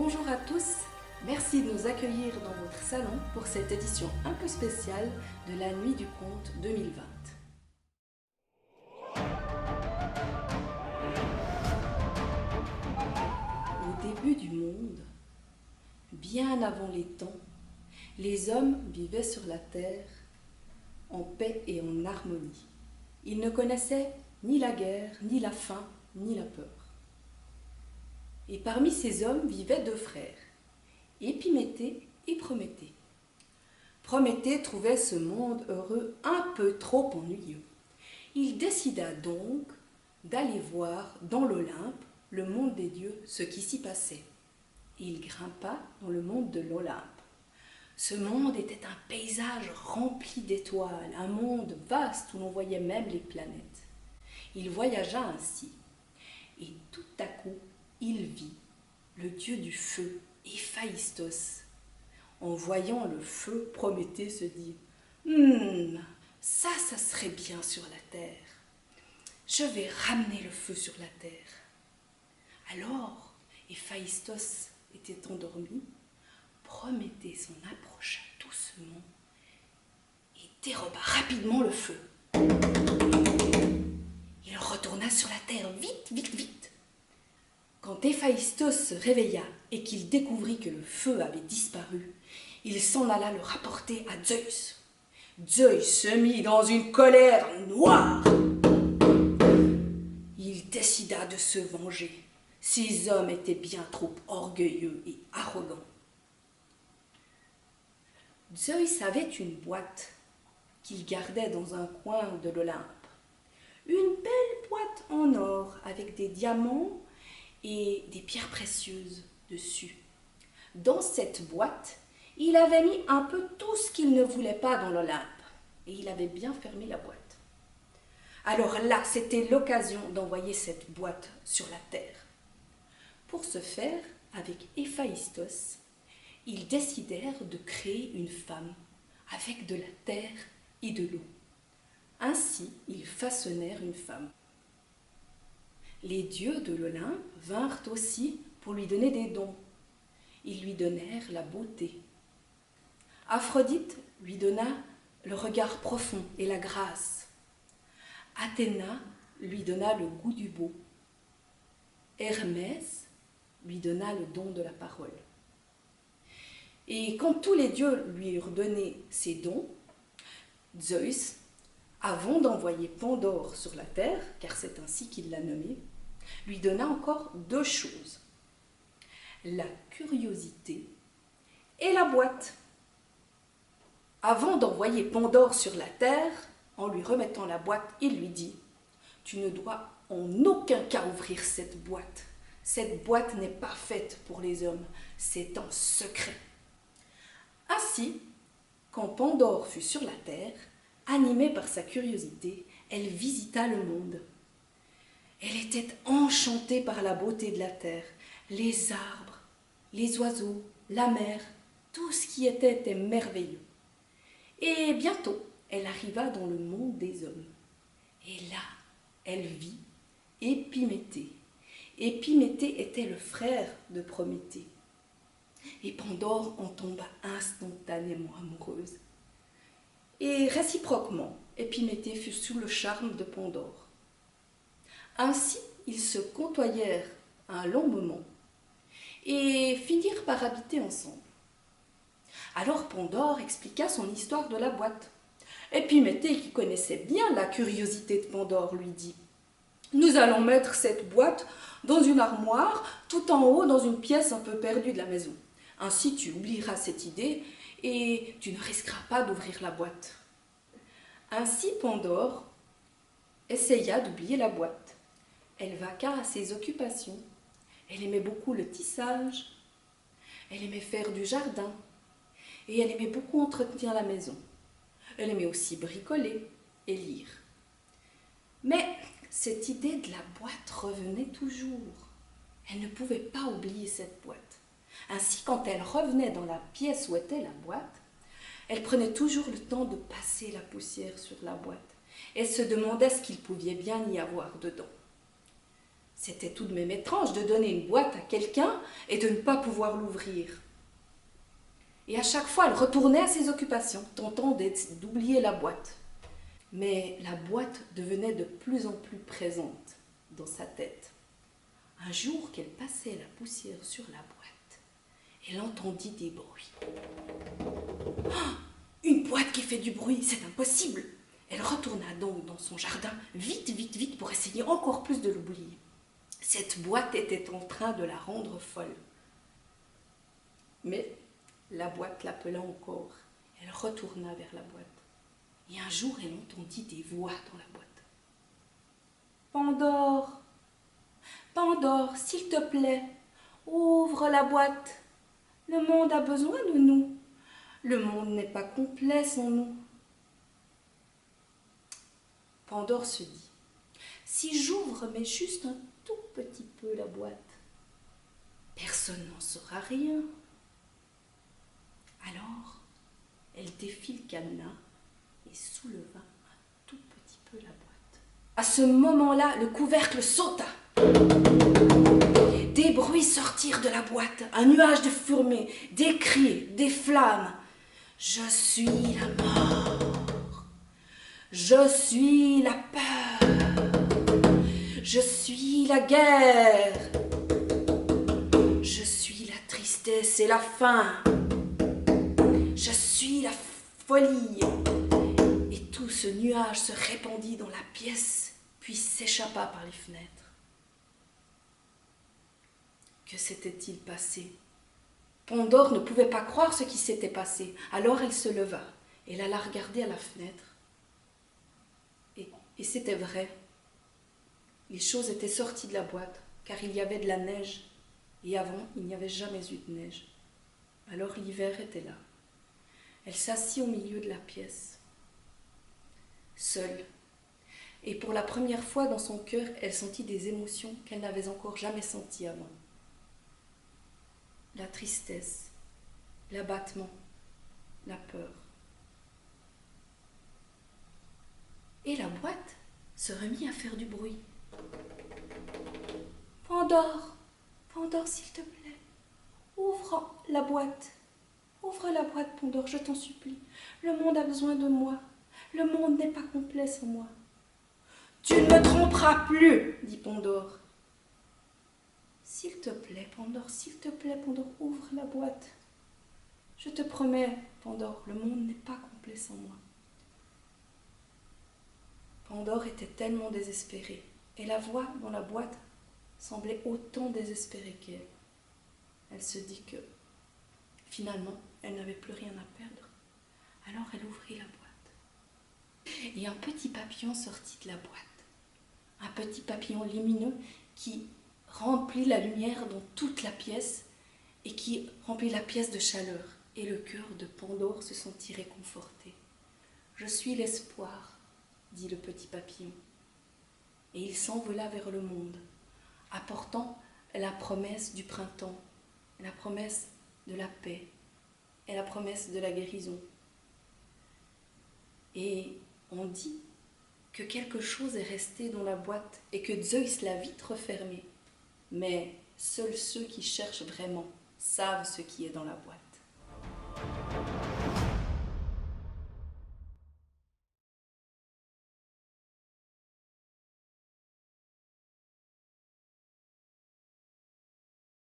Bonjour à tous, merci de nous accueillir dans votre salon pour cette édition un peu spéciale de la Nuit du Conte 2020. Au début du monde, bien avant les temps, les hommes vivaient sur la terre en paix et en harmonie. Ils ne connaissaient ni la guerre, ni la faim, ni la peur. Et parmi ces hommes vivaient deux frères, Épiméthée et Prométhée. Prométhée trouvait ce monde heureux un peu trop ennuyeux. Il décida donc d'aller voir dans l'Olympe, le monde des dieux, ce qui s'y passait. Il grimpa dans le monde de l'Olympe. Ce monde était un paysage rempli d'étoiles, un monde vaste où l'on voyait même les planètes. Il voyagea ainsi, et tout à coup, il vit le dieu du feu, Héphaïstos. En voyant le feu, Prométhée se dit « ça serait bien sur la terre. Je vais ramener le feu sur la terre. » Alors, Héphaïstos était endormi. Prométhée s'en approcha doucement et déroba rapidement le feu. Il retourna sur la terre vite, vite, vite. Quand Héphaïstos se réveilla et qu'il découvrit que le feu avait disparu, il s'en alla le rapporter à Zeus. Zeus se mit dans une colère noire. Il décida de se venger. Ces hommes étaient bien trop orgueilleux et arrogants. Zeus avait une boîte qu'il gardait dans un coin de l'Olympe. Une belle boîte en or avec des diamants et des pierres précieuses dessus. Dans cette boîte, il avait mis un peu tout ce qu'il ne voulait pas dans l'Olympe et il avait bien fermé la boîte. Alors là, c'était l'occasion d'envoyer cette boîte sur la terre. Pour ce faire, avec Héphaïstos, ils décidèrent de créer une femme avec de la terre et de l'eau. Ainsi, ils façonnèrent une femme. Les dieux de l'Olympe vinrent aussi pour lui donner des dons. Ils lui donnèrent la beauté. Aphrodite lui donna le regard profond et la grâce. Athéna lui donna le goût du beau. Hermès lui donna le don de la parole. Et quand tous les dieux lui eurent donné ces dons, Zeus, avant d'envoyer Pandore sur la terre, car c'est ainsi qu'il l'a nommé, lui donna encore deux choses, la curiosité et la boîte. Avant d'envoyer Pandore sur la terre, en lui remettant la boîte, il lui dit « Tu ne dois en aucun cas ouvrir cette boîte. Cette boîte n'est pas faite pour les hommes, c'est un secret. » Ainsi, quand Pandore fut sur la terre, animée par sa curiosité, elle visita le monde. Elle était enchantée par la beauté de la terre, les arbres, les oiseaux, la mer, tout ce qui était merveilleux. Et bientôt, elle arriva dans le monde des hommes. Et là, elle vit Épiméthée. Épiméthée était le frère de Prométhée. Et Pandore en tomba instantanément amoureuse. Et réciproquement, Épiméthée fut sous le charme de Pandore. Ainsi, ils se côtoyèrent un long moment et finirent par habiter ensemble. Alors Pandore expliqua son histoire de la boîte. Épiméthée, qui connaissait bien la curiosité de Pandore, lui dit « Nous allons mettre cette boîte dans une armoire, tout en haut, dans une pièce un peu perdue de la maison. Ainsi, tu oublieras cette idée et tu ne risqueras pas d'ouvrir la boîte. » Ainsi, Pandore essaya d'oublier la boîte. Elle vaqua à ses occupations. Elle aimait beaucoup le tissage. Elle aimait faire du jardin. Et elle aimait beaucoup entretenir la maison. Elle aimait aussi bricoler et lire. Mais cette idée de la boîte revenait toujours. Elle ne pouvait pas oublier cette boîte. Ainsi, quand elle revenait dans la pièce où était la boîte, elle prenait toujours le temps de passer la poussière sur la boîte et se demandait ce qu'il pouvait bien y avoir dedans. C'était tout de même étrange de donner une boîte à quelqu'un et de ne pas pouvoir l'ouvrir. Et à chaque fois, elle retournait à ses occupations, tentant d'oublier la boîte. Mais la boîte devenait de plus en plus présente dans sa tête. Un jour qu'elle passait la poussière sur la boîte, elle entendit des bruits. Oh, une boîte qui fait du bruit, c'est impossible! Elle retourna donc dans son jardin, vite, vite, vite, pour essayer encore plus de l'oublier. Cette boîte était en train de la rendre folle. Mais la boîte l'appela encore. Elle retourna vers la boîte. Et un jour, elle entendit des voix dans la boîte. « Pandore, Pandore, s'il te plaît, ouvre la boîte. Le monde a besoin de nous. Le monde n'est pas complet sans nous. » Pandore se dit, « Si j'ouvre mais juste un tout petit peu la boîte, personne n'en saura rien. » Alors, elle défit le cadenas et souleva un tout petit peu la boîte. À ce moment-là, le couvercle sauta. Des bruits sortirent de la boîte, un nuage de fumée, des cris, des flammes. « Je suis la mort, je suis la peur, je suis la guerre, je suis la tristesse et la faim. Je suis la folie. » Et tout ce nuage se répandit dans la pièce, puis s'échappa par les fenêtres. Que s'était-il passé? Pandore ne pouvait pas croire ce qui s'était passé. Alors elle se leva. Elle alla regarder à la fenêtre. Et c'était vrai. Les choses étaient sorties de la boîte, car il y avait de la neige. Et avant, il n'y avait jamais eu de neige. Alors l'hiver était là. Elle s'assit au milieu de la pièce, seule. Et pour la première fois dans son cœur, elle sentit des émotions qu'elle n'avait encore jamais senties avant. La tristesse, l'abattement, la peur. Et la boîte se remit à faire du bruit. « Pandore, Pandore, s'il te plaît, ouvre la boîte. Ouvre la boîte, Pandore, je t'en supplie. Le monde a besoin de moi. Le monde n'est pas complet sans moi. »« Tu ne me tromperas plus, dit Pandore. »« S'il te plaît, Pandore, s'il te plaît, Pandore, ouvre la boîte. Je te promets, Pandore, le monde n'est pas complet sans moi. » Pandore était tellement désespérée, et la voix dans la boîte semblait autant désespérée qu'elle. Elle se dit que, finalement, elle n'avait plus rien à perdre. Alors elle ouvrit la boîte. Et un petit papillon sortit de la boîte. Un petit papillon lumineux qui remplit la lumière dans toute la pièce et qui remplit la pièce de chaleur. Et le cœur de Pandore se sentit réconforté. « Je suis l'espoir, » dit le petit papillon. Et il s'envola vers le monde, apportant la promesse du printemps, la promesse de la paix et la promesse de la guérison. Et on dit que quelque chose est resté dans la boîte et que Zeus l'a vite refermée. Mais seuls ceux qui cherchent vraiment savent ce qui est dans la boîte.